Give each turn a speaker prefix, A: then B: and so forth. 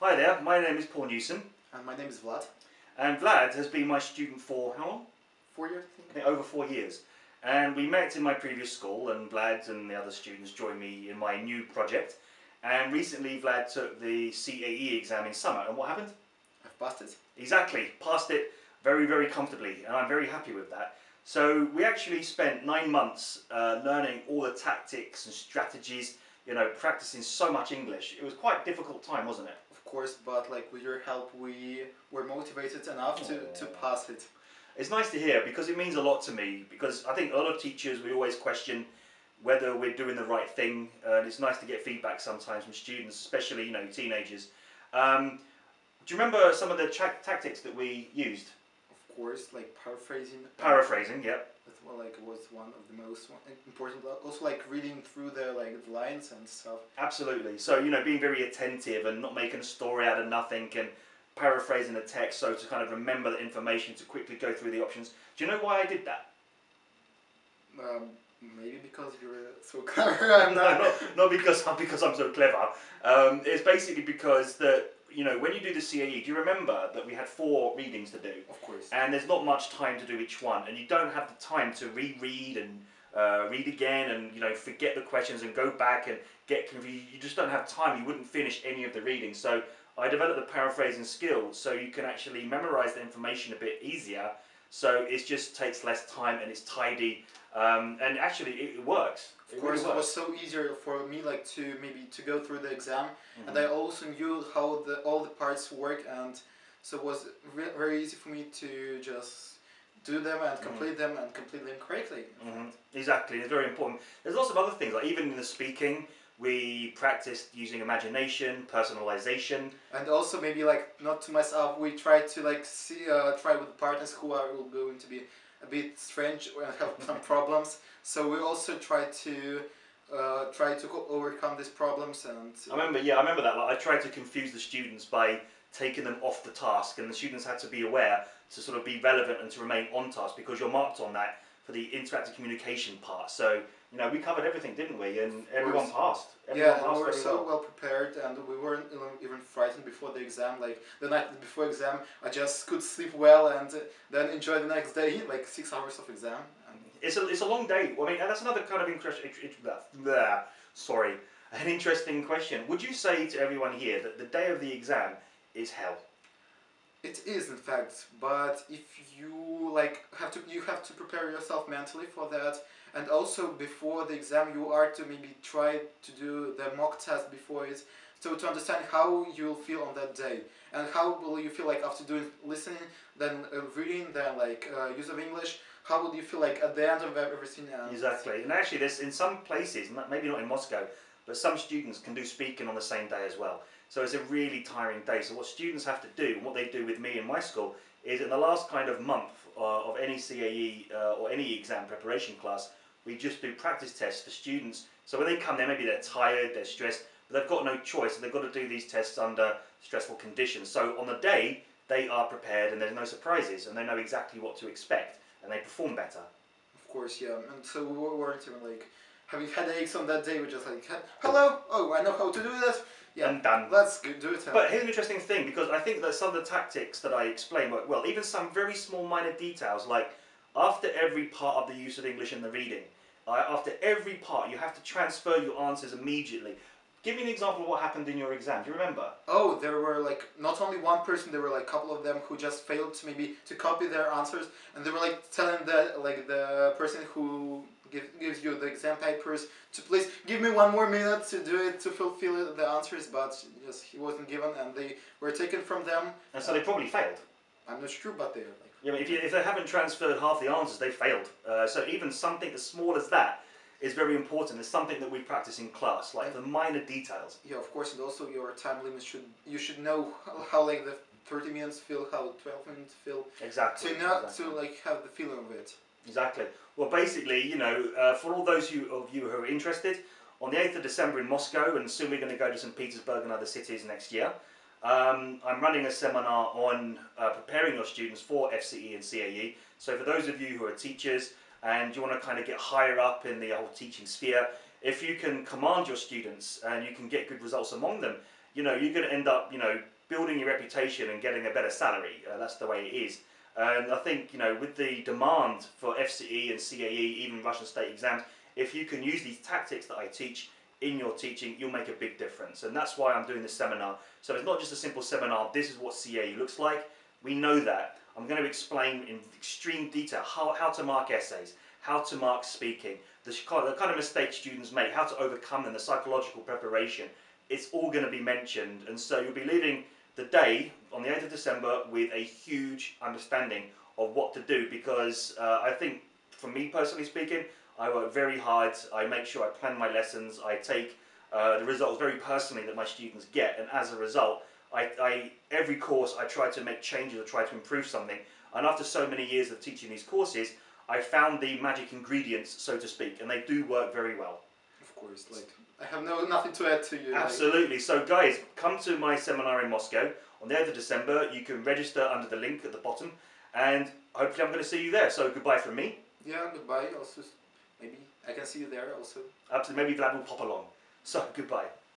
A: Hi there, my name is Paul Newsom.
B: And my name is Vlad.
A: And Vlad has been my student for how long?
B: 4 years,
A: I think over 4 years. And we met in my previous school, and Vlad and the other students joined me in my new project. And recently Vlad took the CAE exam in summer, and what happened?
B: I've passed it.
A: Exactly, passed it very, very comfortably, and I'm very happy with that. So we actually spent 9 months learning all the tactics and strategies, practicing so much English. It was quite a difficult time, wasn't it?
B: Of course, but with your help we were motivated enough to pass it.
A: It's nice to hear because it means a lot to me, because I think a lot of teachers, we always question whether we're doing the right thing, and it's nice to get feedback sometimes from students, especially teenagers. Do you remember some of the tactics that we used?
B: Of course, paraphrasing.
A: Paraphrasing, yep.
B: That was one of the most important. Also, reading through the lines and stuff.
A: Absolutely. So being very attentive and not making a story out of nothing, and paraphrasing the text, so to kind of remember the information to quickly go through the options. Do you know why I did that?
B: Maybe because you're so clever.
A: No, not because I'm so clever. It's basically because that when you do the CAE, do you remember that we had 4 readings to do?
B: Of course.
A: And there's not much time to do each one, and you don't have the time to reread and read again, and forget the questions and go back and get confused. You just don't have time. You wouldn't finish any of the readings. So I developed the paraphrasing skill, so you can actually memorize the information a bit easier. So it just takes less time and it's tidy, and actually it works.
B: Of course, it was so easier for me to go through the exam, and I also knew how all the parts work, and so it was very easy for me to just do them and complete them and complete them correctly.
A: Exactly, it's very important. There's lots of other things, like even in the speaking, we practiced using imagination, personalization,
B: and also maybe not to mess up. We tried to try with partners who are going to be a bit strange or have some problems. So we also try to overcome these problems. And
A: I remember that. I tried to confuse the students by taking them off the task, and the students had to be aware to sort of be relevant and to remain on task, because you're marked on that for the interactive communication part. So we covered everything, didn't we? And everyone passed. Everyone passed.
B: We were so well prepared, and we weren't even frightened before the exam. The night before exam, I just could sleep well and then enjoy the next day, 6 hours of exam.
A: It's a long day. I mean, and that's another kind of an interesting question. Would you say to everyone here that the day of the exam is hell?
B: It is, in fact, but if you you have to prepare yourself mentally for that, and also before the exam you are to maybe try to do the mock test before it, so to understand how you'll feel on that day, and how will you feel after doing listening, then reading, then use of English. How would you feel at the end of everything?
A: Exactly, and actually there's in some places, maybe not in Moscow, but some students can do speaking on the same day as well. So it's a really tiring day. So what students have to do, and what they do with me in my school, is in the last kind of month of any CAE or any exam preparation class, we just do practice tests for students. So when they come there, maybe they're tired, they're stressed, but they've got no choice. They've got to do these tests under stressful conditions. So on the day, they are prepared and there's no surprises, and they know exactly what to expect, and they perform better.
B: Of course, yeah. And so we weren't even having headaches on that day. We're just hello, oh, I know how to do that. Yeah,
A: and done.
B: Let's do it.
A: But here's an interesting thing, because I think that some of the tactics that I explained work well. Even some very small minor details, like after every part of the use of English in the reading, after every part you have to transfer your answers immediately. Give me an example of what happened in your exam. Do you remember?
B: Oh, there were not only one person, there were a couple of them who just failed to copy their answers, and they were telling the person who gives you the exam papers to please give me 1 more minute to do it, to fulfill the answers, but he wasn't given, and they were taken from them.
A: And so they probably failed.
B: I'm not sure, but they
A: yeah, but if they haven't transferred half the answers, they failed. So even something as small as that is very important. It's something that we practice in class, the minor details.
B: Yeah, of course, and also your time limit you should know how the 30 minutes feel, how 12 minutes feel.
A: Exactly.
B: To have the feeling of it.
A: Exactly. Well, basically, for all those of you who are interested, on the 8th of December in Moscow, and soon we're going to go to St. Petersburg and other cities next year, I'm running a seminar on preparing your students for FCE and CAE. So for those of you who are teachers and you want to kind of get higher up in the whole teaching sphere, if you can command your students and you can get good results among them, you're going to end up, building your reputation and getting a better salary. That's the way it is. And I think, you know, with the demand for FCE and CAE, even Russian state exams, if you can use these tactics that I teach in your teaching, you'll make a big difference. And that's why I'm doing this seminar. So it's not just a simple seminar, this is what CAE looks like. We know that. I'm going to explain in extreme detail how to mark essays, how to mark speaking, the kind of mistakes students make, how to overcome them, the psychological preparation. It's all going to be mentioned. And so you'll be leaving the day on the 8th of December with a huge understanding of what to do, because I think, for me personally speaking, I work very hard. I make sure I plan my lessons. I take the results very personally that my students get, and as a result, every course I try to make changes or try to improve something. And after so many years of teaching these courses, I found the magic ingredients, so to speak, and they do work very well.
B: Of course, like I have nothing to add to you.
A: Absolutely. So guys, come to my seminar in Moscow on the 8th of December. You can register under the link at the bottom, and hopefully I'm going to see you there. So goodbye from me.
B: Yeah, goodbye. Also, maybe I can see you there also.
A: Absolutely. Maybe Vlad will pop along. So goodbye.